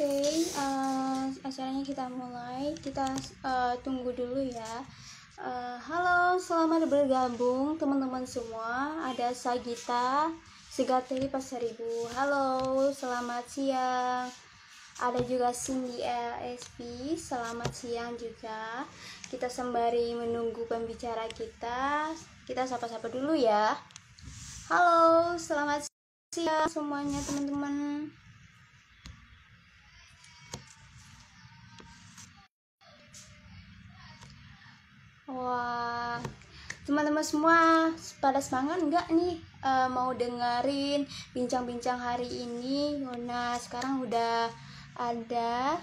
Oke, acaranya kita mulai. Kita tunggu dulu ya. Halo, selamat bergabung teman-teman semua. Ada Sagita, Segateri Pasaribu. Halo, selamat siang. Ada juga Cindy LSP. Selamat siang juga. Kita sembari menunggu pembicara kita sapa-sapa dulu ya. Halo, selamat siang semuanya teman-teman. Wah, teman-teman semua pada semangat nggak nih mau dengerin bincang-bincang hari ini? Nah, sekarang udah ada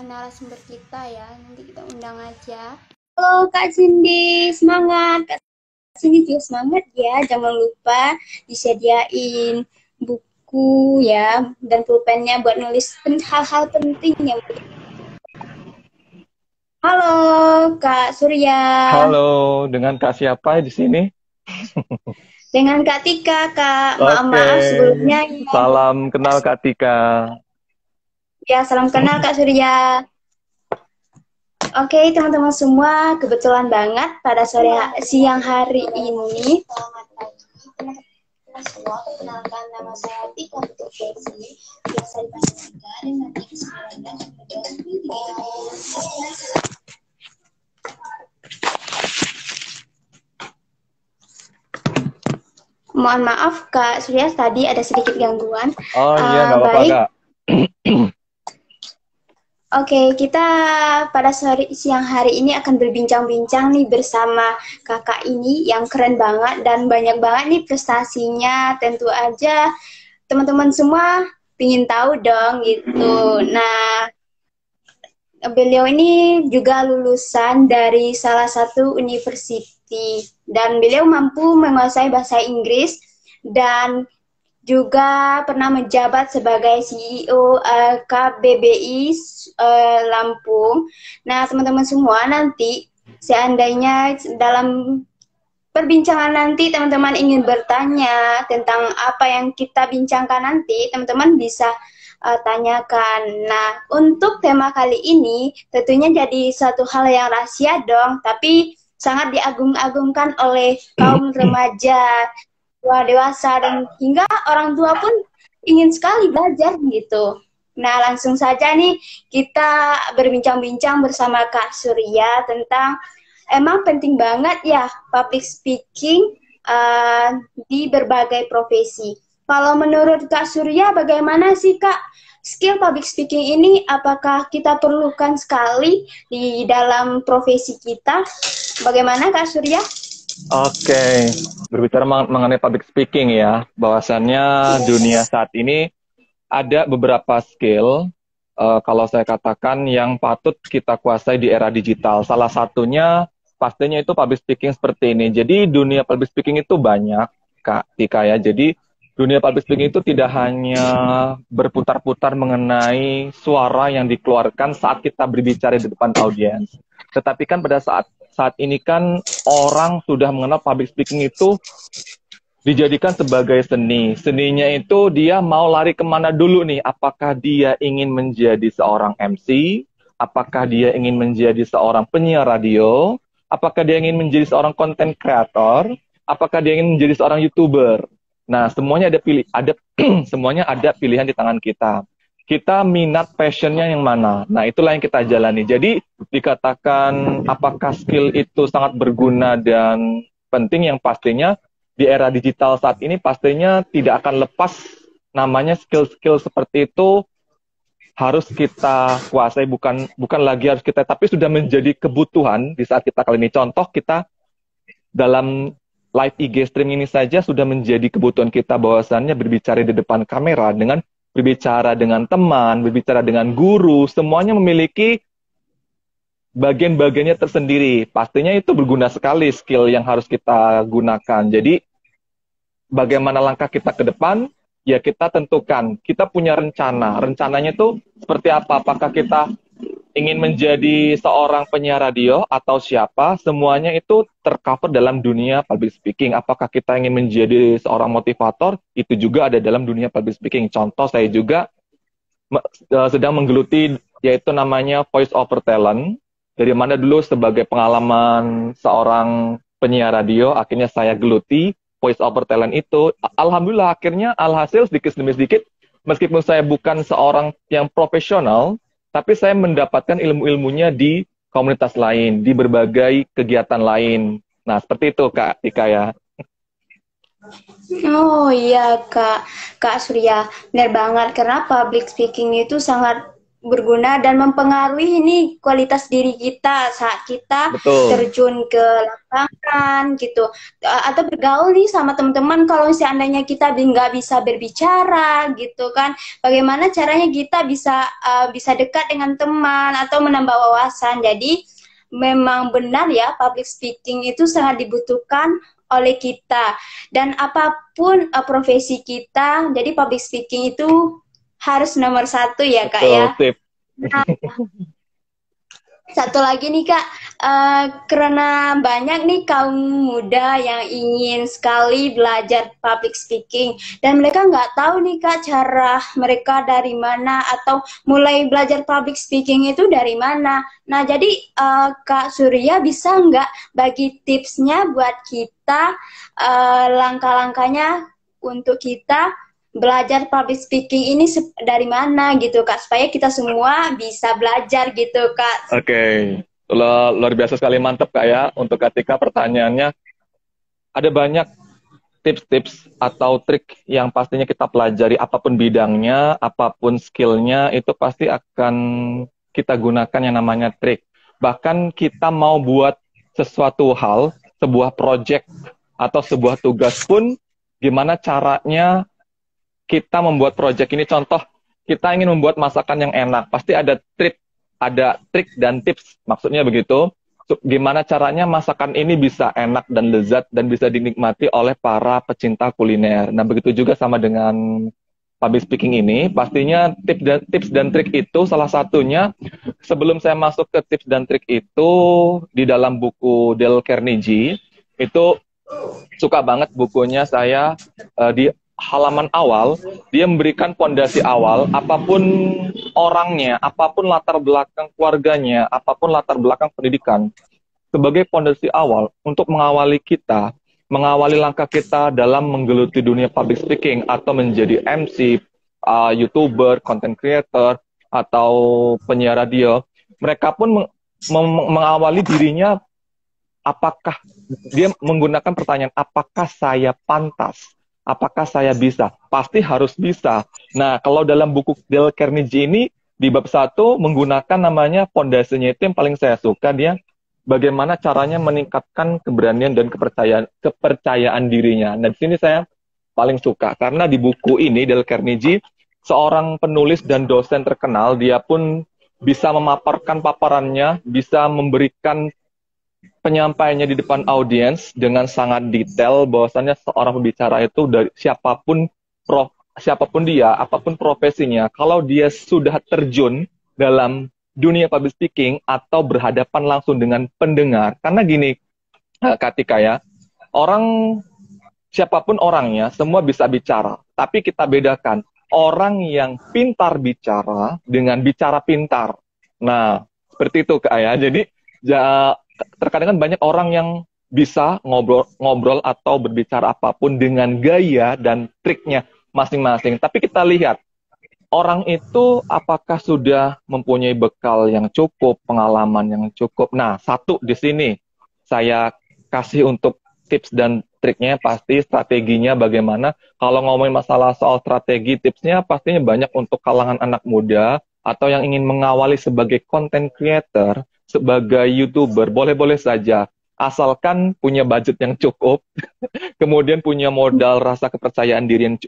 narasumber kita ya. Nanti kita undang aja. Halo Kak Cindy, semangat. Kak Cindy juga semangat ya. Jangan lupa disediain buku ya dan pulpennya buat nulis hal-hal penting yang. Halo, Kak Surya. Halo, dengan Kak siapa di sini? Dengan Kak Tika, Kak. Oke. Maaf sebelumnya. Salam kenal Kak Tika. Ya, salam kenal Kak Surya. Oke, teman-teman semua, kebetulan banget pada siang hari ini. Selamat pagi. Semua perkenalkan nama saya Tika Putri Fezi, biasa dipanggil Tika, dan nanti kesimpulannya mohon maaf Kak Surya, tadi ada sedikit gangguan. Oh iya, nggak apa-apa baik. Kak. Oke, kita pada siang hari ini akan berbincang-bincang nih bersama kakak ini yang keren banget dan banyak banget nih prestasinya. Tentu aja teman-teman semua ingin tahu dong gitu. Nah, beliau ini juga lulusan dari salah satu university dan beliau mampu menguasai bahasa Inggris dan juga pernah menjabat sebagai CEO KBBI Lampung. Nah, teman-teman semua nanti seandainya dalam perbincangan nanti teman-teman ingin bertanya tentang apa yang kita bincangkan nanti, teman-teman bisa tanyakan. Nah, untuk tema kali ini tentunya jadi suatu hal yang rahasia dong, tapi sangat diagung-agungkan oleh kaum remaja, tua dewasa, dan hingga orang tua pun ingin sekali belajar gitu. Nah, langsung saja nih kita berbincang-bincang bersama Kak Surya tentang emang penting banget ya public speaking di berbagai profesi. Kalau menurut Kak Surya, bagaimana sih Kak skill public speaking ini? Apakah kita perlukan sekali di dalam profesi kita? Bagaimana Kak Surya? Oke, berbicara mengenai public speaking ya, bahwasannya dunia saat ini ada beberapa skill, kalau saya katakan yang patut kita kuasai di era digital. Salah satunya pastinya itu public speaking seperti ini. Jadi dunia public speaking itu banyak, Kak Tika ya. Jadi dunia public speaking itu tidak hanya berputar-putar mengenai suara yang dikeluarkan saat kita berbicara di depan audiens. Tetapi kan pada saat ini kan orang sudah mengenal public speaking itu dijadikan sebagai seni. Seninya itu dia mau lari kemana dulu nih? Apakah dia ingin menjadi seorang MC? Apakah dia ingin menjadi seorang penyiar radio? Apakah dia ingin menjadi seorang content creator? Apakah dia ingin menjadi seorang YouTuber? Nah, semuanya semuanya ada pilihan di tangan kita. Kita minat passionnya yang mana? Nah, itulah yang kita jalani. Jadi, dikatakan apakah skill itu sangat berguna dan penting, yang pastinya di era digital saat ini pastinya tidak akan lepas namanya skill-skill seperti itu harus kita kuasai, bukan lagi harus kita, tapi sudah menjadi kebutuhan di saat kita kali ini. Contoh, kita dalam live IG stream ini saja sudah menjadi kebutuhan kita, bahwasannya berbicara di depan kamera, dengan berbicara dengan teman, berbicara dengan guru, semuanya memiliki bagian-bagiannya tersendiri. Pastinya itu berguna sekali skill yang harus kita gunakan. Jadi, bagaimana langkah kita ke depan? Ya kita tentukan. Kita punya rencana. Rencananya itu seperti apa? Apakah kita ingin menjadi seorang penyiar radio atau siapa? Semuanya itu tercover dalam dunia public speaking. Apakah kita ingin menjadi seorang motivator? Itu juga ada dalam dunia public speaking. Contoh, saya juga sedang menggeluti yaitu namanya voice over talent. Dari mana dulu sebagai pengalaman seorang penyiar radio, akhirnya saya geluti voice over talent itu. Alhamdulillah akhirnya alhasil sedikit demi sedikit, meskipun saya bukan seorang yang profesional, tapi saya mendapatkan ilmu-ilmunya di komunitas lain, di berbagai kegiatan lain. Nah, seperti itu Kak Tika ya. Oh iya Kak Surya, benar banget karena public speaking itu sangat berguna dan mempengaruhi ini kualitas diri kita saat kita Betul. terjun ke lapangan gitu. Atau bergaul nih sama teman-teman kalau seandainya kita nggak bisa berbicara gitu kan, bagaimana caranya kita bisa dekat dengan teman atau menambah wawasan. Jadi memang benar ya, public speaking itu sangat dibutuhkan oleh kita dan apapun profesi kita, jadi public speaking itu harus nomor satu ya Kak Betul, ya. sip. Nah, satu lagi nih Kak, karena banyak nih kaum muda yang ingin sekali belajar public speaking dan mereka nggak tahu nih Kak cara mereka dari mana atau mulai belajar public speaking itu dari mana. Nah jadi Kak Surya bisa nggak bagi tipsnya buat kita, langkah-langkahnya untuk kita belajar public speaking ini dari mana gitu Kak, supaya kita semua bisa belajar gitu Kak. Oke, luar biasa sekali, mantep Kak ya. Untuk ketika pertanyaannya, ada banyak tips-tips atau trik yang pastinya kita pelajari, apapun bidangnya, apapun skillnya, itu pasti akan kita gunakan yang namanya trik. Bahkan kita mau buat sesuatu hal, sebuah project atau sebuah tugas pun, gimana caranya kita membuat project ini. Contoh, kita ingin membuat masakan yang enak, pasti ada trik dan tips, maksudnya begitu. Gimana caranya masakan ini bisa enak dan lezat dan bisa dinikmati oleh para pecinta kuliner. Nah, begitu juga sama dengan public speaking ini, pastinya tips dan trik itu salah satunya. Sebelum saya masuk ke tips dan trik itu, di dalam buku Dale Carnegie, itu suka banget bukunya saya, di halaman awal, dia memberikan fondasi awal, apapun orangnya, apapun latar belakang keluarganya, apapun latar belakang pendidikan, sebagai fondasi awal untuk mengawali langkah kita dalam menggeluti dunia public speaking atau menjadi MC, YouTuber, content creator, atau penyiar radio. Mereka pun mengawali dirinya, apakah dia menggunakan pertanyaan, apakah saya pantas? Apakah saya bisa? Pasti harus bisa. Nah, kalau dalam buku Dale Carnegie ini, di bab 1 menggunakan namanya fondasinya itu yang paling saya suka, dia bagaimana caranya meningkatkan keberanian dan kepercayaan dirinya. Nah, di sini saya paling suka, karena di buku ini, Dale Carnegie, seorang penulis dan dosen terkenal, dia pun bisa memaparkan paparannya, bisa memberikan penyampaiannya di depan audiens dengan sangat detail, bahwasannya seorang pembicara itu dari siapapun dia, apapun profesinya, kalau dia sudah terjun dalam dunia public speaking atau berhadapan langsung dengan pendengar. Karena gini, Katika ya, siapapun orangnya, semua bisa bicara. Tapi kita bedakan orang yang pintar bicara dengan bicara pintar. Nah, seperti itu Kak ya. Jadi terkadang kan banyak orang yang bisa ngobrol atau berbicara apapun dengan gaya dan triknya masing-masing. Tapi kita lihat, orang itu apakah sudah mempunyai bekal yang cukup, pengalaman yang cukup. Nah, satu di sini saya kasih untuk tips dan triknya, pasti strateginya bagaimana. Kalau ngomongin masalah soal strategi, tipsnya pastinya banyak untuk kalangan anak muda atau yang ingin mengawali sebagai content creator, sebagai YouTuber, boleh-boleh saja. Asalkan punya budget yang cukup, kemudian punya modal rasa kepercayaan diri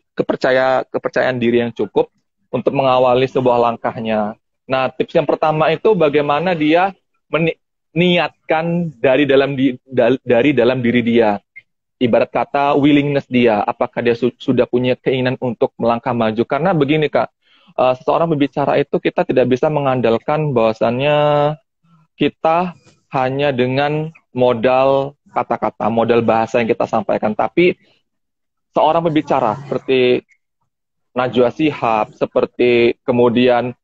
yang cukup untuk mengawali sebuah langkahnya. Nah, tips yang pertama itu bagaimana dia meniatkan dari dalam diri dia. Ibarat kata willingness dia, apakah dia sudah punya keinginan untuk melangkah maju. Karena begini Kak, seseorang berbicara itu kita tidak bisa mengandalkan bahwasannya kita hanya dengan modal kata-kata, modal bahasa yang kita sampaikan. Tapi seorang berbicara, seperti Najwa Shihab, seperti kemudian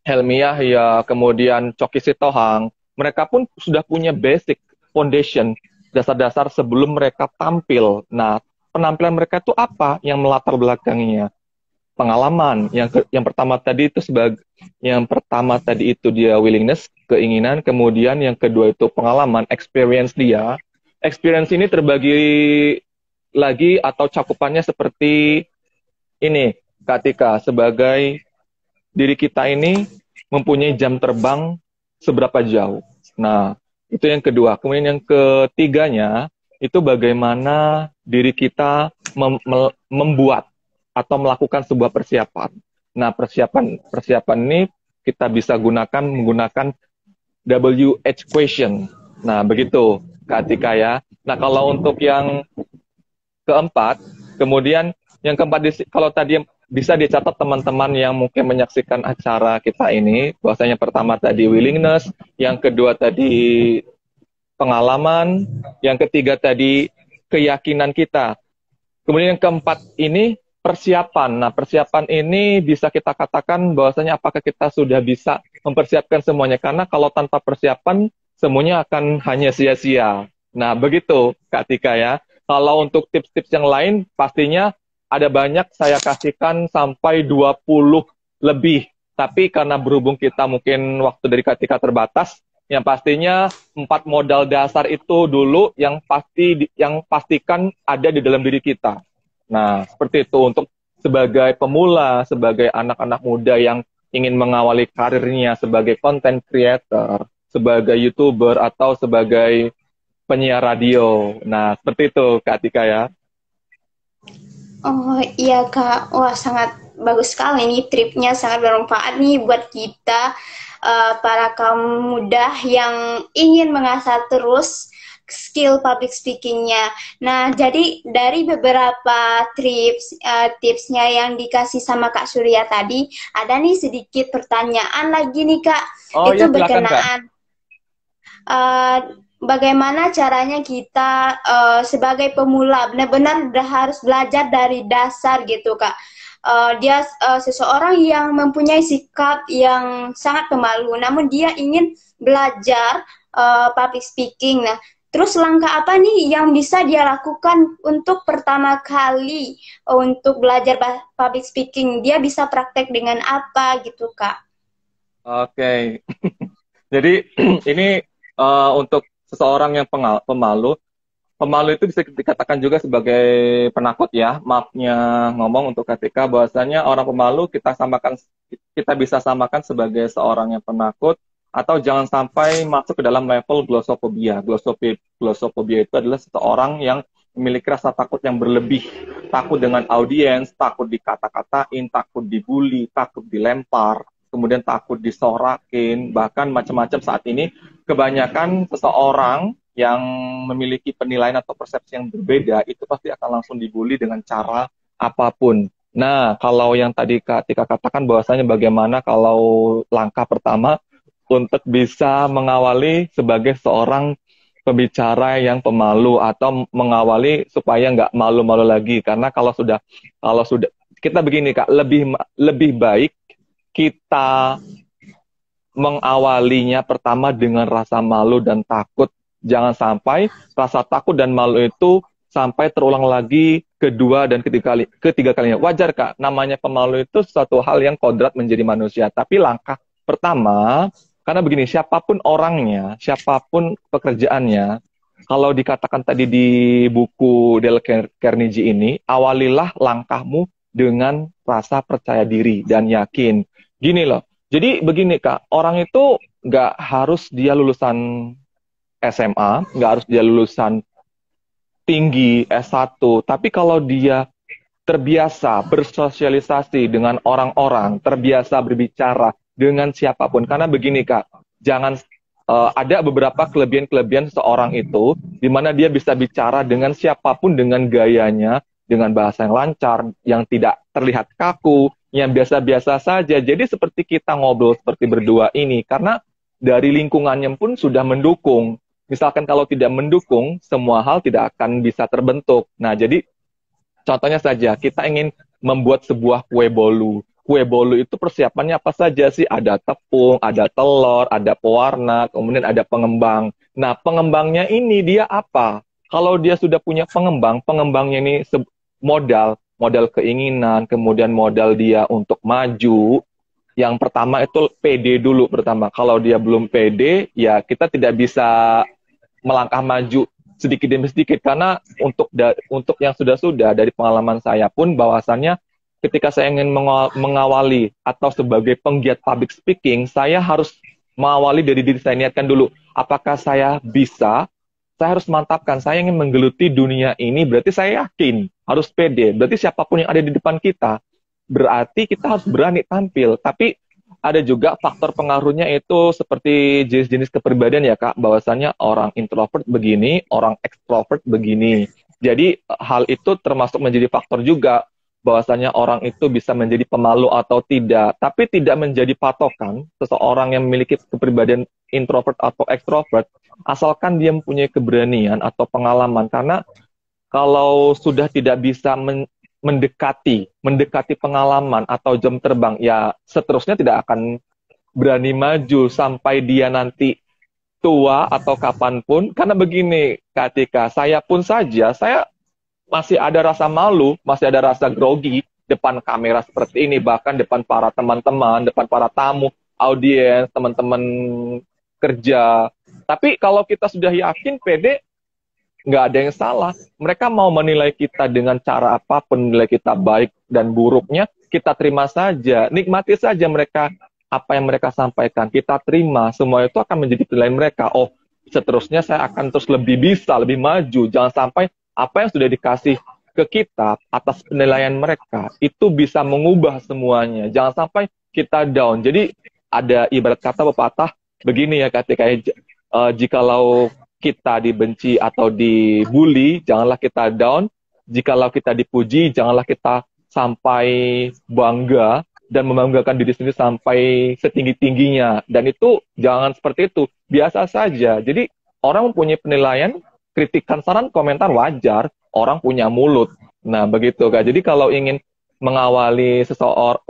Helmi Yahya, kemudian Choky Sitohang, mereka pun sudah punya basic foundation, dasar-dasar sebelum mereka tampil. Nah, penampilan mereka itu apa yang melatar belakangnya? Pengalaman. Yang pertama tadi itu dia willingness, keinginan, kemudian yang kedua itu pengalaman, experience dia. Experience ini terbagi lagi atau cakupannya seperti ini, Kak Tika, sebagai diri kita ini mempunyai jam terbang seberapa jauh. Nah, itu yang kedua. Kemudian yang ketiganya, itu bagaimana diri kita membuat atau melakukan sebuah persiapan. Nah, persiapan ini kita bisa menggunakan WH question. Nah, begitu, Kak Tika ya. Nah, kalau untuk yang keempat, kemudian yang keempat, kalau tadi bisa dicatat teman-teman yang mungkin menyaksikan acara kita ini, bahwasanya pertama tadi willingness, yang kedua tadi pengalaman, yang ketiga tadi keyakinan kita. Kemudian yang keempat ini persiapan. Nah, persiapan ini bisa kita katakan bahwasanya apakah kita sudah bisa mempersiapkan semuanya, karena kalau tanpa persiapan semuanya akan hanya sia-sia. Nah, begitu Kak Tika ya. Kalau untuk tips-tips yang lain pastinya ada banyak, saya kasihkan sampai 20 lebih. Tapi karena berhubung kita mungkin waktu dari Kak Tika terbatas, yang pastinya 4 modal dasar itu dulu yang pastikan ada di dalam diri kita. Nah, seperti itu untuk sebagai pemula, sebagai anak-anak muda yang ingin mengawali karirnya sebagai content creator, sebagai YouTuber, atau sebagai penyiar radio. Nah, seperti itu Kak Tika ya. Oh iya Kak, wah sangat bagus sekali nih, tripnya sangat bermanfaat nih buat kita para kaum muda yang ingin mengasah terus skill public speakingnya. Nah, jadi dari beberapa tipsnya yang dikasih sama Kak Surya tadi, ada nih sedikit pertanyaan lagi nih Kak. Oh Itu iya, silakan Kak. Bagaimana caranya kita sebagai pemula benar-benar harus belajar dari dasar gitu Kak. Dia seseorang yang mempunyai sikap yang sangat pemalu, namun dia ingin belajar public speaking. Nah, terus langkah apa nih yang bisa dia lakukan untuk pertama kali untuk belajar public speaking? Dia bisa praktek dengan apa gitu Kak? Oke. Jadi ini untuk seseorang yang pemalu itu bisa dikatakan juga sebagai penakut ya. Maafnya ngomong untuk ketika bahwasanya orang pemalu kita bisa samakan sebagai seorang yang penakut, atau jangan sampai masuk ke dalam level glossophobia. Glossophobia itu adalah seseorang yang memiliki rasa takut yang berlebih, takut dengan audiens, takut dikata-katain, takut dibully, takut dilempar, kemudian takut disorakin, bahkan macam-macam. Saat ini kebanyakan seseorang yang memiliki penilaian atau persepsi yang berbeda itu pasti akan langsung dibully dengan cara apapun. Nah, kalau yang tadi Kak Tika katakan bahwasanya bagaimana kalau langkah pertama untuk bisa mengawali sebagai seorang pembicara yang pemalu, atau mengawali supaya nggak malu-malu lagi, karena kalau sudah kita begini Kak, lebih baik kita mengawalinya pertama dengan rasa malu dan takut. Jangan sampai rasa takut dan malu itu sampai terulang lagi kedua dan ketiga kalinya. Wajar Kak, namanya pemalu itu suatu hal yang kodrat menjadi manusia. Tapi langkah pertama, karena begini, siapapun orangnya, siapapun pekerjaannya, kalau dikatakan tadi di buku Dale Carnegie ini, awalilah langkahmu dengan rasa percaya diri dan yakin. Gini loh, jadi begini Kak, orang itu nggak harus dia lulusan SMA, nggak harus dia lulusan tinggi S1, tapi kalau dia terbiasa bersosialisasi dengan orang-orang, terbiasa berbicara dengan siapapun, karena begini Kak, ada beberapa kelebihan-kelebihan seorang itu, di mana dia bisa bicara dengan siapapun dengan gayanya, dengan bahasa yang lancar, yang tidak terlihat kaku, yang biasa-biasa saja. Jadi seperti kita ngobrol seperti berdua ini, karena dari lingkungannya pun sudah mendukung. Misalkan kalau tidak mendukung, semua hal tidak akan bisa terbentuk. Nah, jadi contohnya saja, kita ingin membuat sebuah kue bolu. Kue bolu itu persiapannya apa saja sih? Ada tepung, ada telur, ada pewarna, kemudian ada pengembang. Nah, pengembangnya ini dia apa? Kalau dia sudah punya pengembang, pengembangnya ini modal, modal keinginan, kemudian modal dia untuk maju. Yang pertama itu PD dulu pertama. Kalau dia belum PD, ya kita tidak bisa melangkah maju sedikit demi sedikit karena untuk yang sudah-sudah dari pengalaman saya pun bahwasannya ketika saya ingin mengawali atau sebagai penggiat public speaking, saya harus mengawali dari diri saya, niatkan dulu apakah saya bisa. Saya harus mantapkan, saya ingin menggeluti dunia ini, berarti saya yakin, harus pede. Berarti siapapun yang ada di depan kita, berarti kita harus berani tampil. Tapi ada juga faktor pengaruhnya itu seperti jenis-jenis kepribadian ya Kak, bahwasannya orang introvert begini, orang extrovert begini. Jadi hal itu termasuk menjadi faktor juga, bahwasannya orang itu bisa menjadi pemalu atau tidak, tapi tidak menjadi patokan seseorang yang memiliki kepribadian introvert atau extrovert, asalkan dia mempunyai keberanian atau pengalaman. Karena kalau sudah tidak bisa mendekati pengalaman atau jam terbang, ya seterusnya tidak akan berani maju sampai dia nanti tua atau kapanpun. Karena begini, ketika saya pun saja, saya masih ada rasa malu, masih ada rasa grogi depan kamera seperti ini, bahkan depan para teman-teman, depan para tamu, audiens, teman-teman kerja. Tapi kalau kita sudah yakin, pede, nggak ada yang salah. Mereka mau menilai kita dengan cara apapun, menilai kita baik dan buruknya, kita terima saja. Nikmati saja mereka, apa yang mereka sampaikan. Kita terima, semua itu akan menjadi penilaian mereka. Oh, seterusnya saya akan terus lebih bisa, lebih maju. Jangan sampai apa yang sudah dikasih ke kita atas penilaian mereka, itu bisa mengubah semuanya. Jangan sampai kita down. Jadi ada ibarat kata pepatah, begini ya ketika jikalau kita dibenci atau dibully, janganlah kita down. Jikalau kita dipuji, janganlah kita sampai bangga dan membanggakan diri sendiri sampai setinggi-tingginya. Dan itu jangan seperti itu, biasa saja. Jadi orang mempunyai penilaian, kritikan, saran, komentar wajar, orang punya mulut. Nah, begitu Kak. Jadi kalau ingin mengawali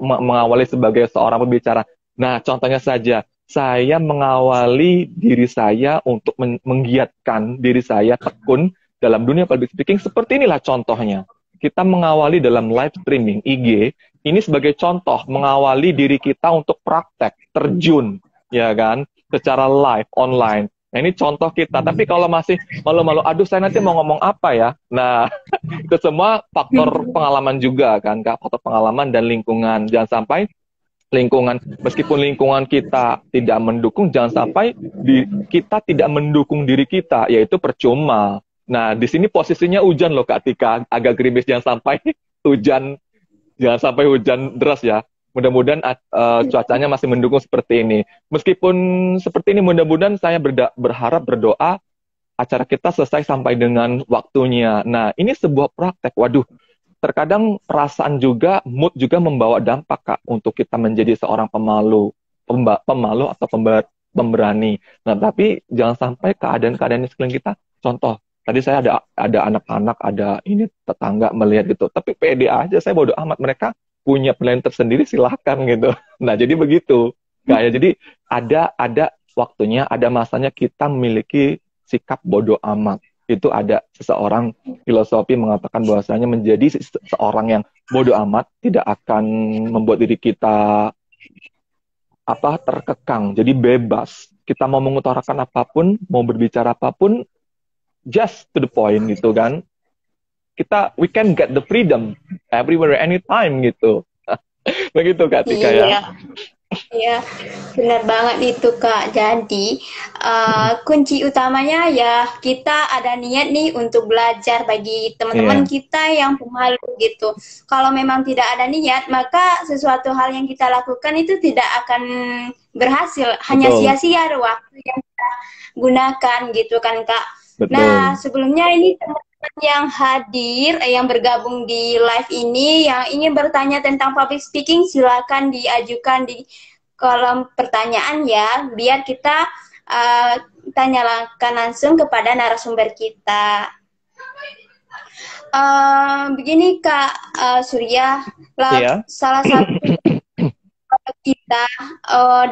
mengawali sebagai seorang pembicara, nah contohnya saja, saya mengawali diri saya untuk menggiatkan diri saya tekun dalam dunia public speaking, seperti inilah contohnya. Kita mengawali dalam live streaming IG, ini sebagai contoh, mengawali diri kita untuk praktek, terjun, ya kan, secara live, online. Nah, ini contoh kita. Tapi kalau masih malu-malu, aduh saya nanti mau ngomong apa ya? Nah, itu semua faktor pengalaman juga kan, Kak. Faktor pengalaman dan lingkungan. Jangan sampai lingkungan, meskipun lingkungan kita tidak mendukung, jangan sampai kita tidak mendukung diri kita, yaitu percuma. Nah, di sini posisinya hujan loh, Kak Tika. Agak gerimis, jangan sampai hujan, jangan sampai hujan deras ya. Mudah-mudahan cuacanya masih mendukung seperti ini. Meskipun seperti ini, mudah-mudahan saya berharap, berdoa, acara kita selesai sampai dengan waktunya. Nah, ini sebuah praktek. Waduh, terkadang perasaan juga, mood juga membawa dampak, Kak, untuk kita menjadi seorang pemalu, pemalu atau pemberani. Nah, tapi jangan sampai keadaan-keadaan di sekeliling kita, contoh, tadi saya ada anak-anak, ada ini tetangga melihat gitu, tapi pede aja, saya bodo amat, mereka punya penilaian tersendiri, silahkan gitu. Nah, jadi begitu. Kayak jadi ada waktunya, ada masanya kita memiliki sikap bodo amat. Itu ada seseorang filosofi mengatakan bahwasanya menjadi seorang yang bodo amat tidak akan membuat diri kita terkekang. Jadi bebas. Kita mau mengutarakan apapun, mau berbicara apapun, just to the point gitu kan. We can get the freedom everywhere, anytime gitu. Begitu Kak Tika ya. Iya, iya, benar banget itu Kak. Jadi kunci utamanya ya kita ada niat nih untuk belajar bagi teman-teman Iya, kita yang pemalu gitu. Kalau memang tidak ada niat, maka sesuatu hal yang kita lakukan itu tidak akan berhasil, hanya betul, sia-sia waktu yang kita gunakan gitu kan Kak. Nah, betul. sebelumnya ini teman-teman yang hadir, yang bergabung di live ini, yang ingin bertanya tentang public speaking, silakan diajukan di kolom pertanyaan ya, biar kita tanyakan langsung kepada narasumber kita. Begini Kak Surya, Iya. salah satu kita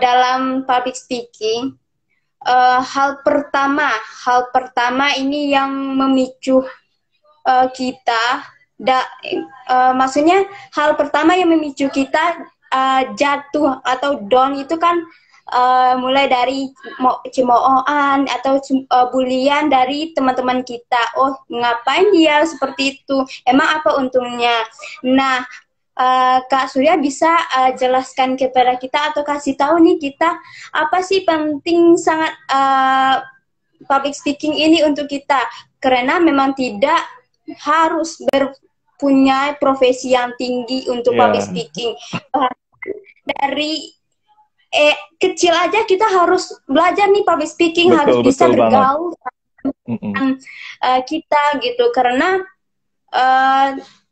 dalam public speaking, hal pertama ini yang memicu kita, maksudnya hal pertama yang memicu kita jatuh atau down itu kan mulai dari cemoohan atau bulian dari teman-teman kita. Oh, ngapain dia seperti itu? Emang apa untungnya? Nah, Kak Surya bisa jelaskan kepada kita atau kasih tahu nih kita apa sih penting sangat public speaking ini untuk kita? Karena memang tidak harus punya profesi yang tinggi untuk public Iya, speaking. Dari kecil aja kita harus belajar nih public speaking, harus betul bisa betul banget. bergaul Mm-mm. dengan kita gitu. Karena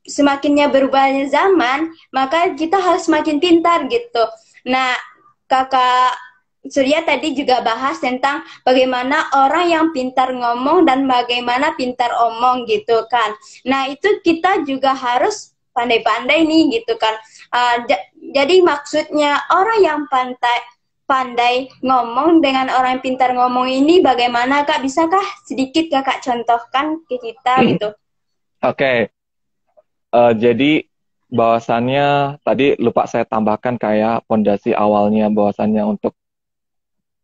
semakinnya berubahnya zaman, maka kita harus semakin pintar gitu. Nah, Kakak Surya tadi juga bahas tentang bagaimana orang yang pintar ngomong dan bagaimana pintar omong gitu kan. Nah, itu kita juga harus pandai-pandai nih gitu kan. Jadi maksudnya orang yang pandai ngomong dengan orang yang pintar ngomong ini bagaimana Kak? Bisakah sedikit Kakak contohkan ke kita gitu? Oke, jadi bahwasannya tadi lupa saya tambahkan kayak pondasi awalnya bahwasannya untuk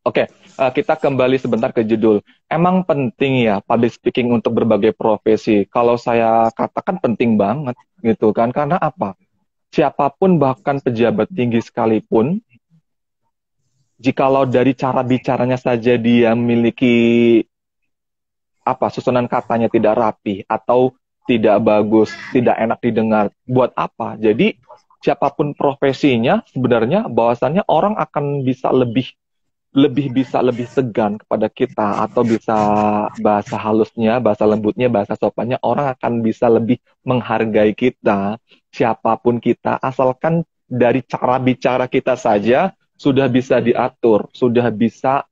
oke, kita kembali sebentar ke judul. Emang penting ya public speaking untuk berbagai profesi. Kalau saya katakan penting banget gitu kan. Karena apa? Siapapun bahkan pejabat tinggi sekalipun, jikalau dari cara bicaranya saja dia memiliki apa susunan katanya tidak rapi atau tidak bagus, tidak enak didengar, buat apa? Jadi siapapun profesinya sebenarnya bahwasannya orang akan bisa lebih segan kepada kita atau bisa bahasa halusnya, bahasa lembutnya, bahasa sopannya orang akan bisa lebih menghargai kita, siapapun kita, asalkan dari cara bicara kita saja sudah bisa diatur, sudah bisa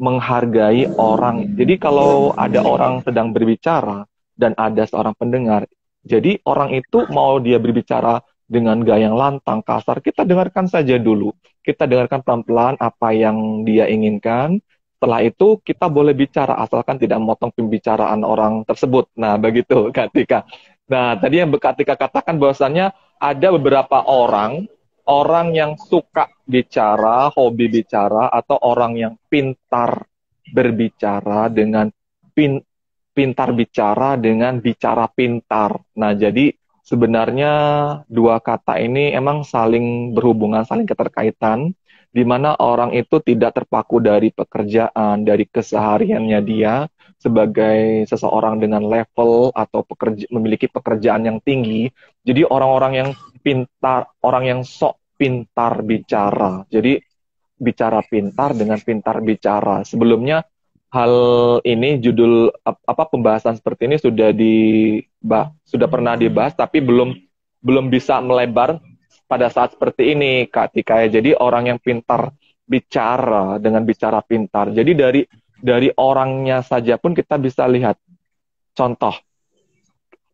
menghargai orang. Jadi kalau ada orang sedang berbicara dan ada seorang pendengar, jadi orang itu mau dia berbicara dengan gaya yang lantang, kasar, kita dengarkan saja dulu. Kita dengarkan pelan-pelan apa yang dia inginkan. Setelah itu kita boleh bicara asalkan tidak memotong pembicaraan orang tersebut. Nah, begitu Kak Tika. Nah, tadi yang Kak Tika katakan bahwasannya ada beberapa orang yang suka bicara, hobi bicara, atau orang yang pintar berbicara dengan pintar bicara dengan bicara pintar. Nah, jadi sebenarnya dua kata ini emang saling berhubungan, saling keterkaitan, di mana orang itu tidak terpaku dari pekerjaan, dari kesehariannya dia sebagai seseorang dengan level atau memiliki pekerjaan yang tinggi. Jadi orang-orang yang pintar, orang yang sok pintar bicara. Jadi bicara pintar dengan pintar bicara. Sebelumnya hal ini judul apa pembahasan seperti ini sudah pernah dibahas tapi belum bisa melebar pada saat seperti ini Kak Tika ya. Jadi orang yang pintar bicara dengan bicara pintar. Jadi dari orangnya saja pun kita bisa lihat contoh.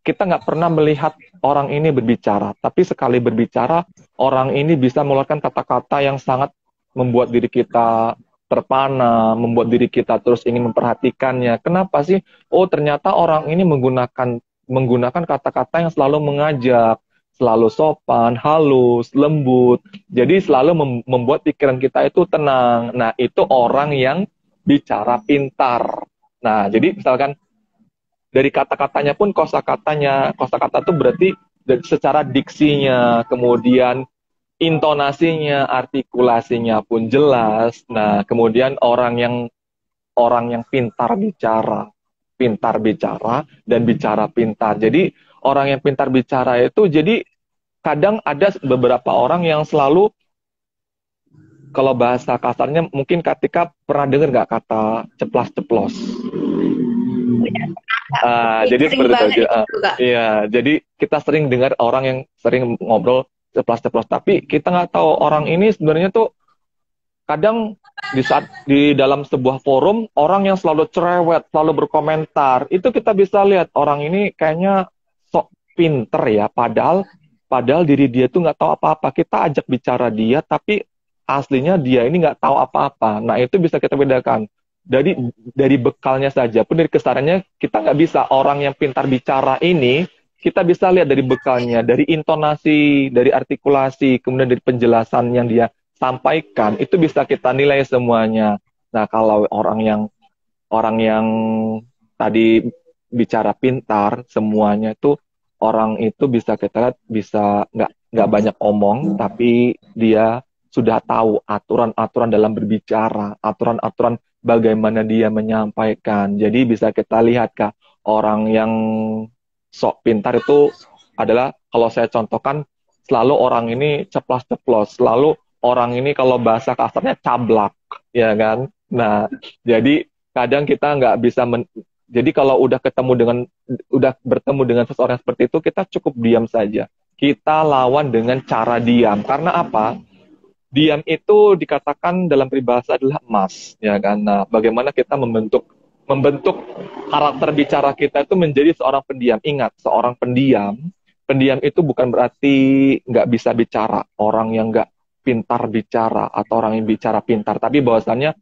Kita nggak pernah melihat orang ini berbicara, tapi sekali berbicara, orang ini bisa mengeluarkan kata-kata yang sangat membuat diri kita terpana, membuat diri kita terus ingin memperhatikannya. Kenapa sih? Oh, ternyata orang ini menggunakan kata-kata yang selalu mengajak, selalu sopan, halus, lembut. Jadi selalu membuat pikiran kita itu tenang. Nah, itu orang yang bicara pintar. Nah, jadi misalkan dari kata-katanya pun kosakata itu berarti secara diksinya, kemudian intonasinya, artikulasinya pun jelas. Nah, kemudian orang yang pintar bicara dan bicara pintar. Jadi orang yang pintar bicara itu jadi kadang ada beberapa orang yang selalu kalau bahasa kasarnya mungkin ketika pernah dengar nggak kata ceplas-ceplos. Jadi Sering seperti itu banget aja. itu, Kak. Iya, jadi kita sering dengar orang yang sering ngobrol ceplas-ceplos, tapi kita nggak tahu orang ini sebenarnya tuh kadang di saat di dalam sebuah forum orang yang selalu cerewet, selalu berkomentar, itu kita bisa lihat orang ini kayaknya pinter ya, padahal diri dia tuh nggak tahu apa-apa. Kita ajak bicara dia, tapi aslinya dia ini nggak tahu apa-apa. Nah, itu bisa kita bedakan. Dari bekalnya saja, pun dari kesarannya kita nggak bisa. Orang yang pintar bicara ini, kita bisa lihat dari bekalnya, dari intonasi, dari artikulasi, kemudian dari penjelasan yang dia sampaikan, itu bisa kita nilai semuanya. Nah, kalau orang yang tadi bicara pintar, semuanya itu orang itu bisa kita lihat bisa nggak banyak omong, tapi dia sudah tahu aturan-aturan dalam berbicara, aturan-aturan bagaimana dia menyampaikan. Jadi bisa kita lihat Kak, orang yang sok pintar itu adalah kalau saya contohkan selalu orang ini ceplas-ceplos, selalu orang ini kalau bahasa kasarnya cablak, ya kan? Nah, jadi kadang kita nggak bisa jadi kalau udah bertemu dengan seseorang seperti itu, kita cukup diam saja. Kita lawan dengan cara diam. Karena apa? Diam itu dikatakan dalam peribahasa adalah emas, ya kan? Nah, bagaimana kita membentuk karakter bicara kita itu menjadi seorang pendiam. Ingat, seorang pendiam itu bukan berarti nggak bisa bicara, orang yang nggak pintar bicara atau orang yang bicara pintar, tapi bahwasannya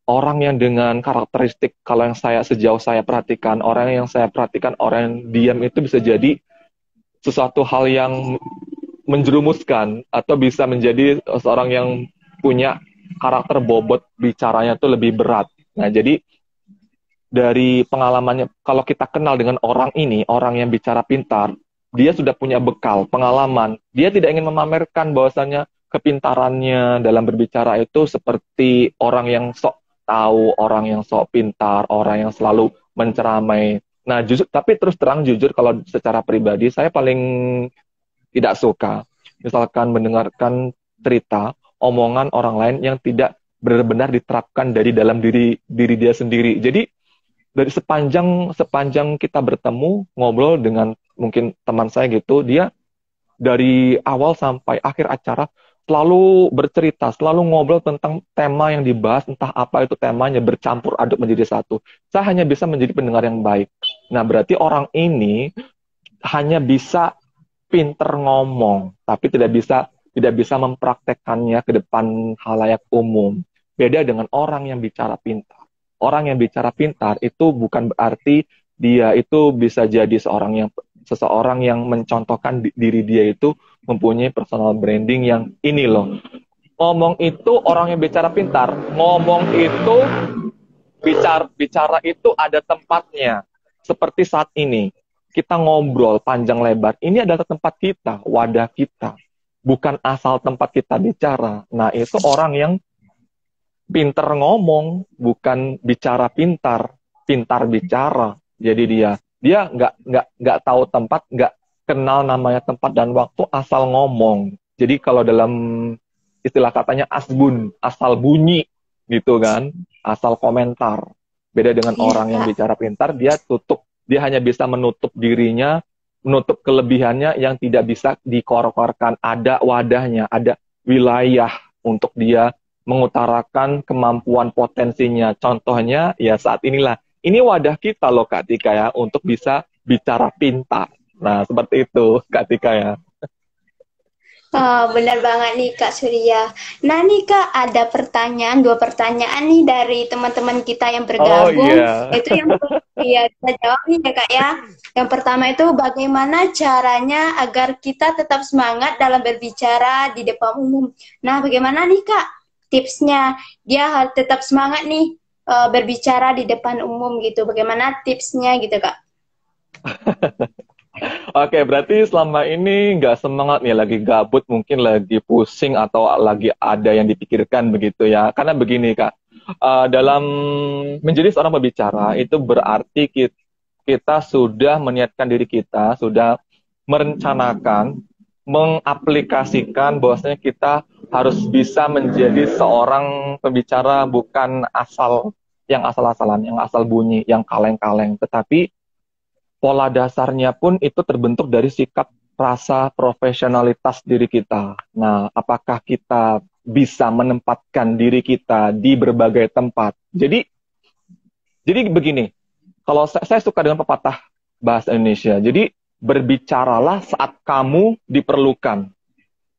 orang yang dengan karakteristik, kalau yang sejauh saya perhatikan, orang yang diam itu bisa jadi sesuatu hal yang menjerumuskan atau bisa menjadi seorang yang punya karakter bobot bicaranya itu lebih berat. Nah, jadi dari pengalamannya, kalau kita kenal dengan orang ini, orang yang bicara pintar, dia sudah punya bekal, pengalaman. Dia tidak ingin memamerkan bahwasannya kepintarannya dalam berbicara itu seperti orang yang sok tahu, orang yang sok pintar, orang yang selalu menceramai. Nah, tapi terus terang jujur kalau secara pribadi saya paling tidak suka misalkan mendengarkan cerita, omongan orang lain yang tidak benar-benar diterapkan dari dalam diri dia sendiri. Jadi dari sepanjang kita bertemu ngobrol dengan mungkin teman saya gitu, dia dari awal sampai akhir acara selalu bercerita, selalu ngobrol tentang tema yang dibahas, entah apa itu temanya, bercampur aduk menjadi satu. Saya hanya bisa menjadi pendengar yang baik. Nah, berarti orang ini hanya bisa pinter ngomong, tapi tidak bisa mempraktekkannya ke depan halayak umum. Beda dengan orang yang bicara pintar. Orang yang bicara pintar itu bukan berarti dia itu bisa jadi seseorang yang mencontohkan diri dia itu mempunyai personal branding yang ini loh. Ngomong itu orang yang bicara pintar, ngomong itu bicara itu ada tempatnya. Seperti saat ini, kita ngobrol panjang lebar. Ini adalah tempat kita, wadah kita. Bukan asal tempat kita bicara. Nah, itu orang yang pintar ngomong, bukan bicara pintar bicara. Jadi dia nggak tahu tempat, nggak kenal namanya tempat dan waktu, asal ngomong. Jadi kalau dalam istilah katanya asbun, asal bunyi gitu kan, asal komentar. Beda dengan orang yang bicara pintar, dia hanya bisa menutup dirinya, menutup kelebihannya yang tidak bisa dikor-korkan. Ada wadahnya, ada wilayah untuk dia mengutarakan kemampuan potensinya. Contohnya ya saat inilah. Ini wadah kita loh Kak Tika ya, untuk bisa bicara pintar. Nah, seperti itu Kak Tika ya. Oh, benar banget nih Kak Surya. Nah nih Kak, ada dua pertanyaan nih dari teman-teman kita yang bergabung. Itu yang ya kita jawab nih ya Kak ya. Yang pertama itu bagaimana caranya agar kita tetap semangat dalam berbicara di depan umum. Nah, bagaimana nih Kak tipsnya? Dia harus tetap semangat nih berbicara di depan umum gitu. Bagaimana tipsnya gitu Kak? Oke, berarti selama ini nggak semangat nih, lagi gabut, mungkin lagi pusing atau lagi ada yang dipikirkan begitu ya. Karena begini Kak, dalam menjadi seorang pembicara itu berarti kita sudah meniatkan diri kita, sudah merencanakan, mengaplikasikan bahwasanya kita harus bisa menjadi seorang pembicara bukan yang asal-asalan, yang asal bunyi, yang kaleng-kaleng, tetapi pola dasarnya pun itu terbentuk dari sikap rasa profesionalitas diri kita. Nah, apakah kita bisa menempatkan diri kita di berbagai tempat? Jadi begini, kalau saya suka dengan pepatah bahasa Indonesia. Jadi berbicaralah saat kamu diperlukan.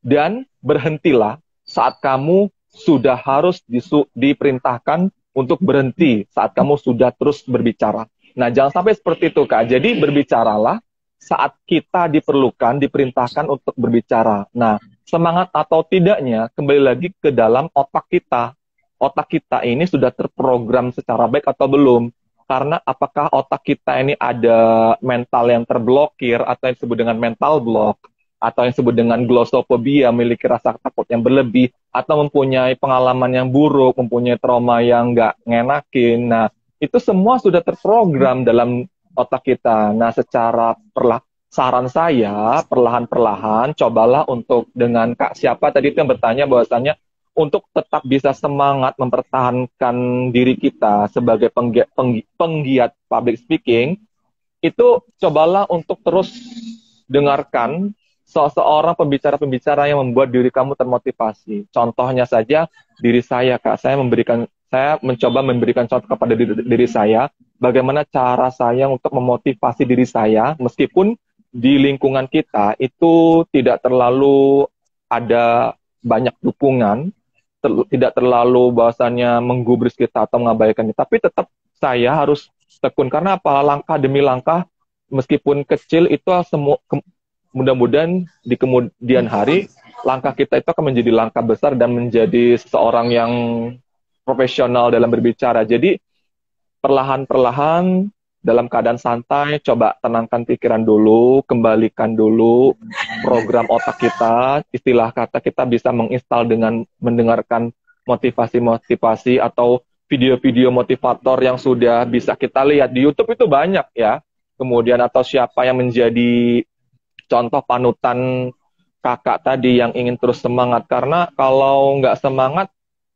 Dan berhentilah saat kamu sudah harus diperintahkan untuk berhenti saat kamu sudah terus berbicara. Nah, jangan sampai seperti itu, Kak. Jadi berbicaralah saat kita diperlukan, diperintahkan untuk berbicara. Nah, semangat atau tidaknya kembali lagi ke dalam otak kita. Otak kita ini sudah terprogram secara baik atau belum? Karena apakah otak kita ini ada mental yang terblokir atau yang disebut dengan mental block, atau yang disebut dengan glossophobia, memiliki rasa takut yang berlebih, atau mempunyai pengalaman yang buruk, mempunyai trauma yang nggak ngenakin. Nah, itu semua sudah terprogram dalam otak kita. Nah, saran saya, perlahan-perlahan, cobalah untuk dengan Kak siapa tadi itu yang bertanya bahwasannya untuk tetap bisa semangat mempertahankan diri kita sebagai penggiat public speaking, itu cobalah untuk terus dengarkan seorang pembicara-pembicara yang membuat diri kamu termotivasi. Contohnya saja diri saya, Kak. Saya mencoba memberikan contoh kepada diri saya, bagaimana cara saya untuk memotivasi diri saya, meskipun di lingkungan kita itu tidak terlalu ada banyak dukungan, tidak terlalu bahwasannya menggubris kita atau mengabaikan kita, tapi tetap saya harus tekun. Karena apa? Langkah demi langkah, meskipun kecil, itu semua mudah-mudahan di kemudian hari langkah kita itu akan menjadi langkah besar dan menjadi seseorang yang profesional dalam berbicara. Jadi perlahan-perlahan dalam keadaan santai, coba tenangkan pikiran dulu, kembalikan dulu program otak kita, istilah kata kita bisa menginstal dengan mendengarkan motivasi-motivasi atau video-video motivator yang sudah bisa kita lihat di YouTube itu banyak ya. Kemudian atau siapa yang menjadi contoh panutan kakak tadi yang ingin terus semangat. Karena kalau nggak semangat,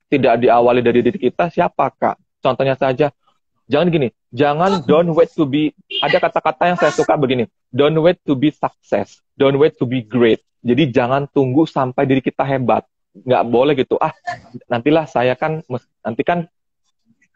tidak diawali dari diri kita, siapa, Kak? Contohnya saja, don't wait to be, ada kata-kata yang saya suka begini, don't wait to be success, don't wait to be great. Jadi jangan tunggu sampai diri kita hebat. Nggak boleh gitu, nantilah saya kan, nanti kan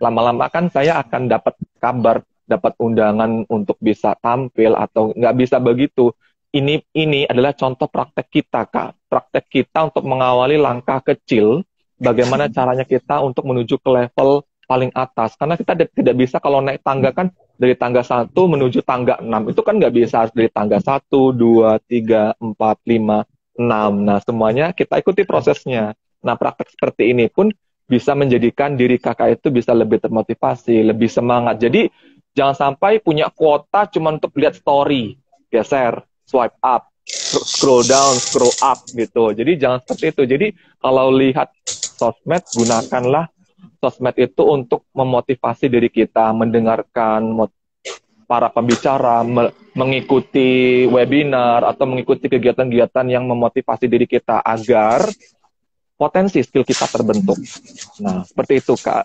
lama-lama kan saya akan dapat kabar, dapat undangan untuk bisa tampil, atau nggak bisa begitu. Ini adalah contoh praktek kita, Kak. Praktek kita untuk mengawali langkah kecil, bagaimana caranya kita untuk menuju ke level paling atas. Karena kita tidak bisa kalau naik tangga kan dari tangga 1 menuju tangga 6. Itu kan nggak bisa, harus dari tangga 1, 2, 3, 4, 5, 6. Nah, semuanya kita ikuti prosesnya. Nah, praktek seperti ini pun bisa menjadikan diri kakak itu bisa lebih termotivasi, lebih semangat. Jadi, jangan sampai punya kuota cuma untuk lihat story, geser, swipe up, scroll down, scroll up gitu. Jadi jangan seperti itu. Jadi kalau lihat sosmed, gunakanlah sosmed itu untuk memotivasi diri kita, mendengarkan para pembicara, mengikuti webinar atau mengikuti kegiatan-kegiatan yang memotivasi diri kita agar potensi skill kita terbentuk. Nah, seperti itu, Kak.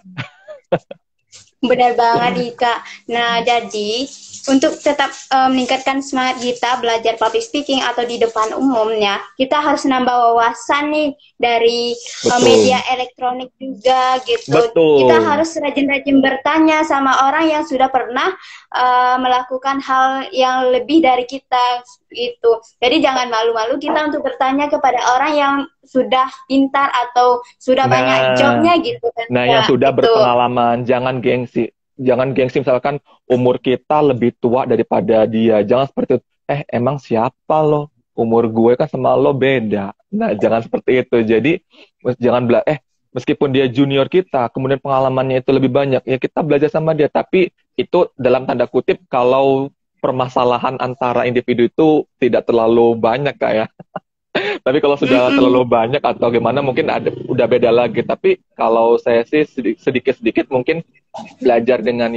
Benar banget nih, Kak. Nah, jadi untuk tetap meningkatkan semangat kita belajar public speaking atau di depan umumnya, kita harus nambah wawasan nih dari media elektronik juga gitu. Betul. Kita harus rajin-rajin bertanya sama orang yang sudah pernah melakukan hal yang lebih dari kita gitu. Jadi jangan malu-malu kita untuk bertanya kepada orang yang sudah pintar atau sudah banyak jobnya gitu kan. Nah, yang sudah berpengalaman, jangan gengsi. Jangan gengsi misalkan umur kita lebih tua daripada dia. Jangan seperti itu. Emang siapa lo? Umur gue kan sama lo beda. Nah, jangan seperti itu. Jadi jangan meskipun dia junior kita, kemudian pengalamannya itu lebih banyak, ya kita belajar sama dia. Tapi itu dalam tanda kutip kalau permasalahan antara individu itu tidak terlalu banyak, Kak, ya. Tapi kalau sudah terlalu banyak atau gimana mungkin udah beda lagi. Tapi kalau saya sih sedikit-sedikit mungkin belajar dengan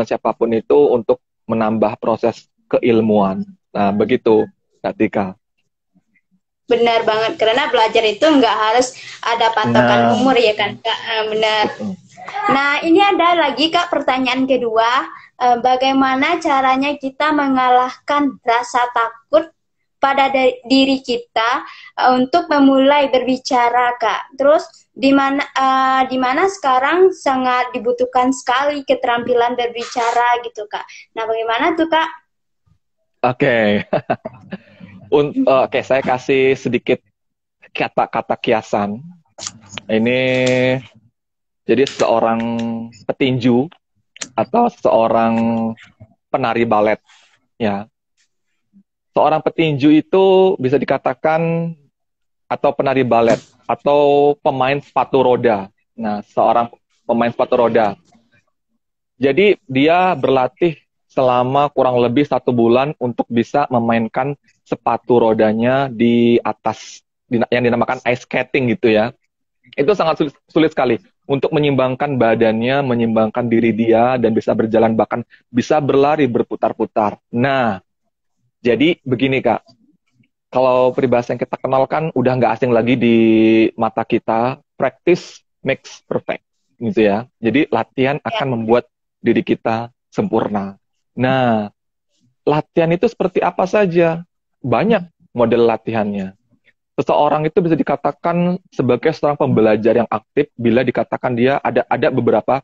siapapun itu untuk menambah proses keilmuan. Nah, begitu, Kak Tika. Benar banget, karena belajar itu nggak harus ada patokan umur ya kan, Kak. Benar. Nah, ini ada lagi, Kak, pertanyaan kedua. Bagaimana caranya kita mengalahkan rasa takut pada diri kita untuk memulai berbicara, Kak. Terus di mana sekarang sangat dibutuhkan sekali keterampilan berbicara gitu, Kak. Nah, bagaimana tuh, Kak? Oke. Oke, saya kasih sedikit kata-kata kiasan. Ini jadi seorang petinju atau seorang penari balet, ya. Seorang petinju itu bisa dikatakan atau penari balet atau pemain sepatu roda. Nah, seorang pemain sepatu roda. Jadi dia berlatih selama kurang lebih 1 bulan untuk bisa memainkan sepatu rodanya di atas, yang dinamakan ice skating gitu ya. Itu sangat sulit sekali untuk menyimbangkan badannya, menyimbangkan diri dia, dan bisa berjalan, bahkan bisa berlari berputar-putar. Nah, jadi begini Kak, kalau peribahasa yang kita kenalkan udah nggak asing lagi di mata kita, practice makes perfect, gitu ya. Jadi latihan Ya. akan membuat diri kita sempurna. Nah, latihan itu seperti apa saja? Banyak model latihannya. Seseorang itu bisa dikatakan sebagai seorang pembelajar yang aktif bila dikatakan dia ada beberapa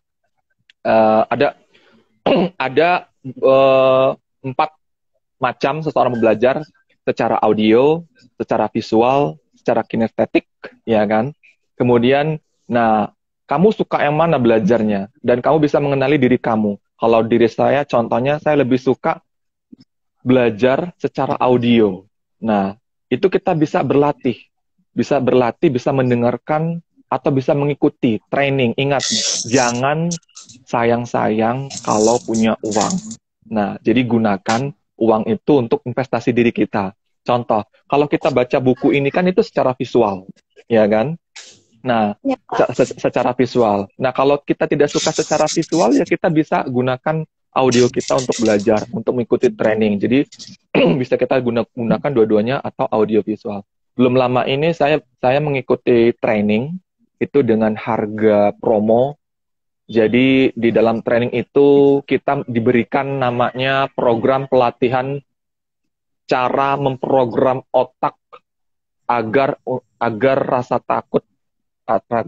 ada ada 4 macam seseorang belajar: secara audio, secara visual, secara kinestetik, ya kan? Kemudian, nah, kamu suka yang mana belajarnya? Dan kamu bisa mengenali diri kamu. Kalau diri saya, contohnya, saya lebih suka belajar secara audio. Nah, itu kita bisa berlatih, bisa mendengarkan, atau bisa mengikuti training. Ingat, jangan sayang-sayang kalau punya uang. Nah, jadi gunakan uang itu untuk investasi diri kita. Contoh, kalau kita baca buku ini kan itu secara visual, ya kan? Nah, Ya, Kak. secara visual. Nah, kalau kita tidak suka secara visual, ya kita bisa gunakan audio kita untuk belajar, untuk mengikuti training. Jadi, bisa kita gunakan dua-duanya atau audio visual. Belum lama ini saya mengikuti training itu dengan harga promo. Jadi di dalam training itu kita diberikan namanya program pelatihan cara memprogram otak agar agar rasa takut,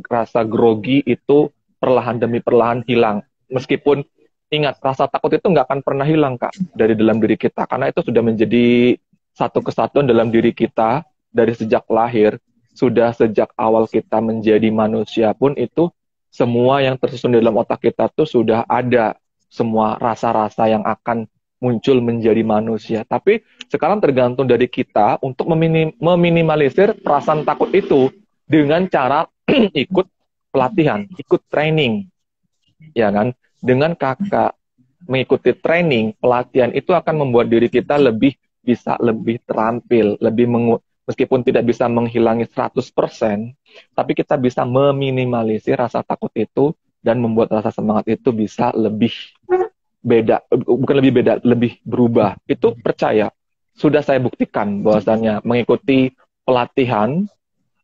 rasa grogi itu perlahan demi perlahan hilang. Meskipun ingat, rasa takut itu nggak akan pernah hilang Kak dari dalam diri kita, karena itu sudah menjadi satu kesatuan dalam diri kita dari sejak lahir. Sudah sejak awal kita menjadi manusia pun itu semua yang tersusun di dalam otak kita tuh sudah ada semua rasa-rasa yang akan muncul menjadi manusia. Tapi sekarang tergantung dari kita untuk meminimalisir perasaan takut itu dengan cara ikut pelatihan, ikut training, ya kan? Dengan kakak mengikuti training, pelatihan itu akan membuat diri kita bisa lebih terampil, meskipun tidak bisa menghilangi 100%, tapi kita bisa meminimalisir rasa takut itu dan membuat rasa semangat itu bisa lebih beda, bukan lebih beda, lebih berubah. Itu percaya. Sudah saya buktikan bahwasannya mengikuti pelatihan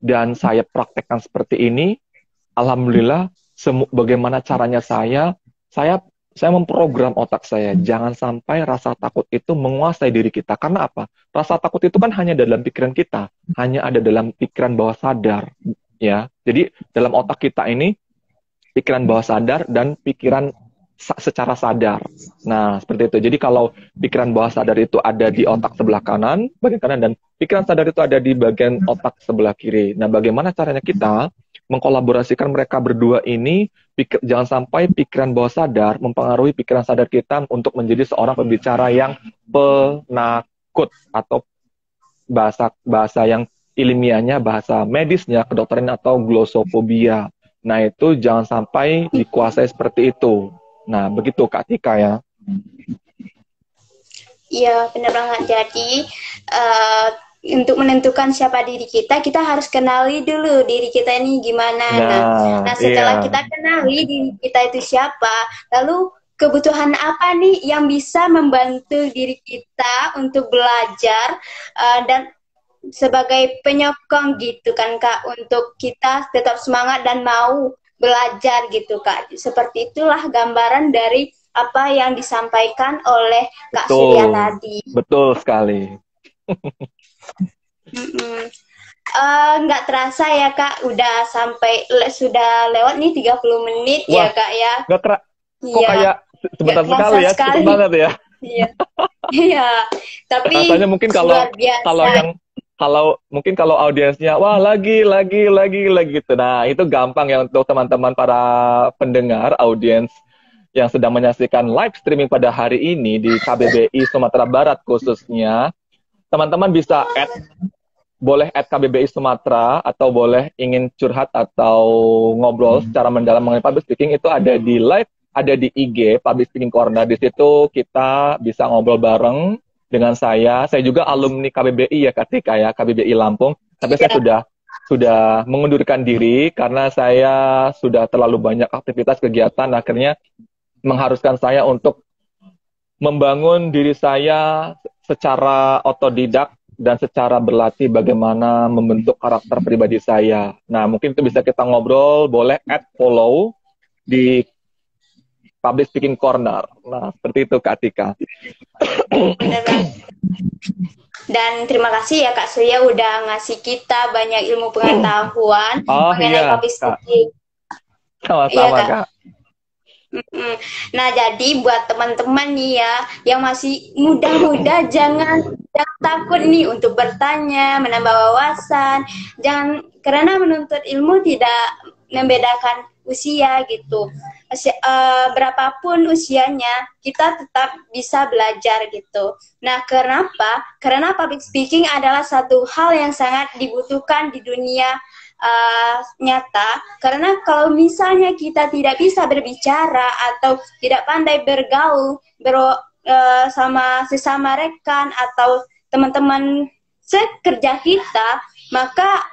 dan saya praktekkan seperti ini, alhamdulillah, bagaimana caranya saya memprogram otak saya. Jangan sampai rasa takut itu menguasai diri kita. Karena apa? Rasa takut itu kan hanya dalam pikiran kita, hanya ada dalam pikiran bawah sadar, ya. Jadi dalam otak kita ini pikiran bawah sadar dan pikiran secara sadar. Nah, seperti itu. Jadi kalau pikiran bawah sadar itu ada di otak sebelah kanan, bagian kanan, dan pikiran sadar itu ada di bagian otak sebelah kiri. Nah, bagaimana caranya kita mengkolaborasikan mereka berdua ini, jangan sampai pikiran bawah sadar mempengaruhi pikiran sadar kita untuk menjadi seorang pembicara yang penakut, atau bahasa yang ilmiahnya, bahasa medisnya, kedokteran, atau glosofobia. Nah, itu jangan sampai dikuasai seperti itu. Nah, begitu Kak Tika ya. Iya, benar banget. Jadi, untuk menentukan siapa diri kita harus kenali dulu diri kita ini gimana. Nah, setelah kita kenali diri kita itu siapa, lalu kebutuhan apa nih yang bisa membantu diri kita untuk belajar, dan sebagai penyokong gitu kan Kak, untuk kita tetap semangat dan mau belajar gitu Kak. Seperti itulah gambaran dari apa yang disampaikan oleh Kak Surya tadi. Betul sekali. Nggak terasa ya Kak, sudah lewat nih 30 menit. Wah, ya Kak ya. Kok kayak sebentar sekali ya, cepet banget ya. Iya. Iya, tapi Rasanya mungkin luar kalau biasa. yang mungkin kalau audiensnya wah lagi gitu. Nah, itu gampang ya untuk teman-teman para pendengar audiens yang sedang menyaksikan live streaming pada hari ini di KBBI Sumatera Barat khususnya. Teman-teman bisa boleh add KBBI Sumatera atau boleh ingin curhat atau ngobrol secara mendalam mengenai public speaking itu ada di live, ada di IG Public Speaking Corner. Di situ kita bisa ngobrol bareng dengan saya. Saya juga alumni KBBI ya ketika ya KBBI Lampung. Tapi saya Iya, sudah mengundurkan diri karena saya sudah terlalu banyak aktivitas kegiatan akhirnya mengharuskan saya untuk membangun diri saya secara otodidak dan secara berlatih bagaimana membentuk karakter pribadi saya. Nah, mungkin itu bisa kita ngobrol, boleh add follow di Public Speaking Corner. Nah, seperti itu Kak Tika. bener banget. Dan terima kasih ya Kak Surya udah ngasih kita banyak ilmu pengetahuan Oh mengenai iya, public Kak. speaking. Iya Sama-sama Kak. Kak. Mm-mm. Nah, jadi buat teman-teman nih ya, yang masih muda-muda, jangan takut nih untuk bertanya, menambah wawasan. Jangan, karena menuntut ilmu tidak membedakan usia gitu. Berapapun usianya, kita tetap bisa belajar gitu. Nah, kenapa? Karena public speaking adalah satu hal yang sangat dibutuhkan di dunia nyata, karena kalau misalnya kita tidak bisa berbicara atau tidak pandai bergaul sama sesama rekan atau teman-teman sekerja kita, maka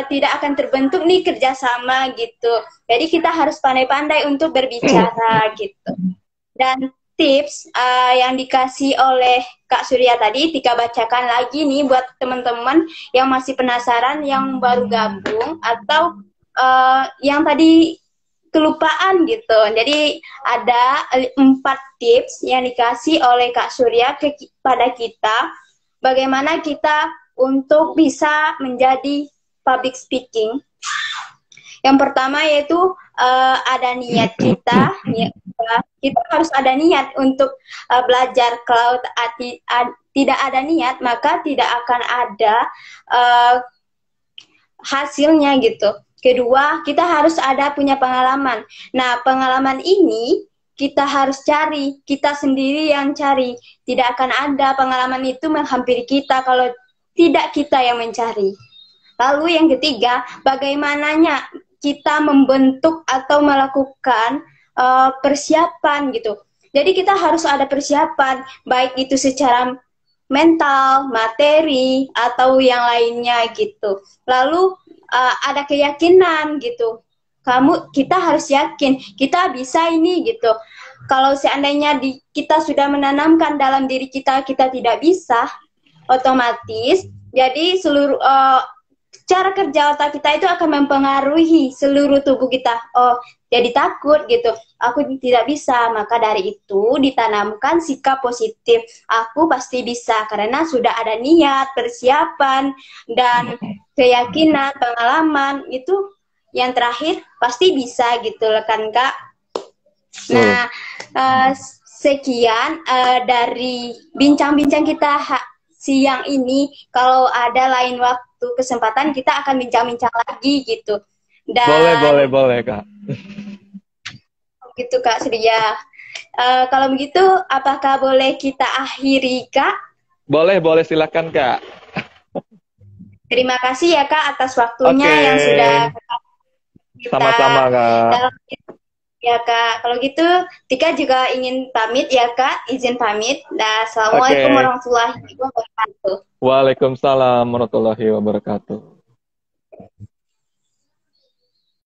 tidak akan terbentuk nih kerjasama gitu. Jadi kita harus pandai-pandai untuk berbicara gitu. Dan tips yang dikasih oleh Kak Surya tadi, Tika bacakan lagi nih buat teman-teman yang masih penasaran, yang baru gabung, atau yang tadi kelupaan gitu. Jadi ada 4 tips yang dikasih oleh Kak Surya pada kita, bagaimana kita untuk bisa menjadi public speaking. Yang pertama yaitu ada niat kita, kita harus ada niat untuk belajar. Kalau tidak ada niat, maka tidak akan ada uh, hasilnya gitu. Kedua, kita harus ada punya pengalaman. Nah, pengalaman ini kita harus cari, kita sendiri yang cari. Tidak akan ada pengalaman itu menghampiri kita kalau tidak kita yang mencari. Lalu yang ketiga, bagaimananya kita membentuk atau melakukan persiapan gitu. Jadi kita harus ada persiapan, baik itu secara mental, materi, atau yang lainnya gitu. Lalu ada keyakinan gitu. Kita harus yakin, kita bisa ini gitu. Kalau seandainya kita sudah menanamkan dalam diri kita, kita tidak bisa, otomatis jadi seluruh cara kerja otak kita itu akan mempengaruhi seluruh tubuh kita. Oh, jadi takut gitu. Aku tidak bisa. Maka dari itu ditanamkan sikap positif. Aku pasti bisa karena sudah ada niat, persiapan, dan keyakinan, pengalaman. Itu yang terakhir pasti bisa gitu kan Kak. Nah, sekian dari bincang-bincang kita siang ini. Kalau ada lain waktu kesempatan kita akan bincang-bincang lagi gitu. Dan Boleh Kak. gitu Kak Surya. Kalau begitu, apakah boleh kita akhiri Kak? Boleh silakan Kak. Terima kasih ya Kak atas waktunya yang sudah kita Sama-sama Kak. dalam ya Kak. Kalau gitu, Tika juga ingin pamit ya Kak, izin pamit. Dan Assalamualaikum warahmatullahi wabarakatuh. Waalaikumsalam warahmatullahi wabarakatuh.